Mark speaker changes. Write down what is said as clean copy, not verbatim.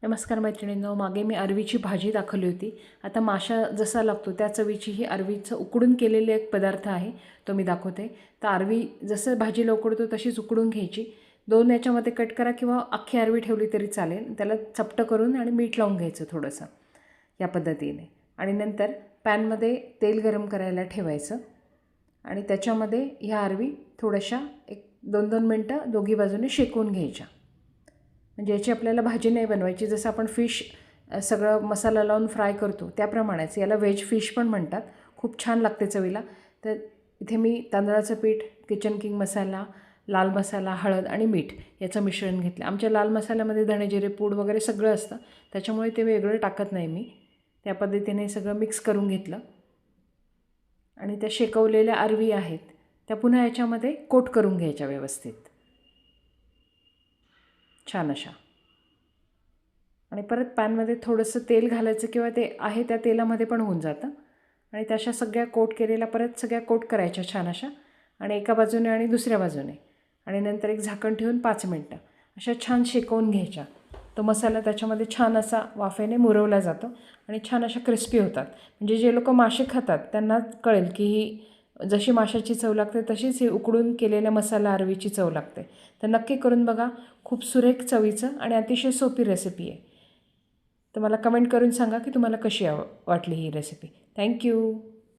Speaker 1: नमस्कार मैत्रिणींनो, मागे मी अरवीची भाजी दाखवली होती. आता माशा जसा लागतो त्या चवीची ही अरवीचं उकडून केलेले एक पदार्थ आहे, तो मी दाखवते. तर अरवी जसं भाजीला उकडतो तशीच उकडून घ्यायची. 2 याच्यामध्ये कट करा किंवा अख्खी अरवी ठेवली तरी चालेल. त्याला चपटं करून आणि मीठ लावून घ्यायचं थोडंसं या पद्धतीने. आणि नंतर पॅनमध्ये तेल गरम करायला ठेवायचं आणि त्याच्यामध्ये ह्या अरवी थोड्याशा 1-2 मिनटं दोघी बाजूने शेकवून घ्यायच्या. म्हणजे याची आपल्याला भाजी नाही बनवायची. जसं आपण फिश सगळं मसाला लावून फ्राय करतो त्याप्रमाणेच याला व्हेज फिश पण म्हणतात. खूप छान लागते चवीला. तर इथे मी तांदळाचं पीठ, किचन किंग मसाला, लाल मसाला, हळद आणि मीठ याचं मिश्रण घेतलं. आमच्या लाल मसाल्यामध्ये धणे जिरे पूड वगैरे सगळं असतं, त्याच्यामुळे ते वेगळं टाकत नाही मी. त्या पद्धतीने सगळं मिक्स करून घेतलं आणि त्या शेकवलेल्या अरवी आहेत त्या पुन्हा याच्यामध्ये कोट करून घ्यायच्या व्यवस्थित छान अशा. आणि परत पॅनमध्ये थोडंसं तेल घालायचं किंवा ते आहे त्या तेलामध्ये पण होऊन जातं. आणि त्या अशा सगळ्या कोट केलेल्या परत सगळ्या कोट करायच्या छान अशा, आणि एका बाजूने आणि दुसऱ्या बाजूने, आणि नंतर एक झाकण ठेवून 5 मिनटं अशा छान शेकवून घ्यायच्या. तो मसाला त्याच्यामध्ये छान असा वाफेने मुरवला जातो आणि छान अशा क्रिस्पी होतात. म्हणजे जे लोक मासे खातात त्यांना कळेल की ही जशी माशाची चव लागते तशीच ही उकडून केलेल्या मसाला अरवीची चव लागते. तर नक्की करून बघा. खूप सुरेख चवीचं आणि अतिशय सोपी रेसिपी आहे. तर मला कमेंट करून सांगा की तुम्हाला कशी वाटली ही रेसिपी. थँक्यू.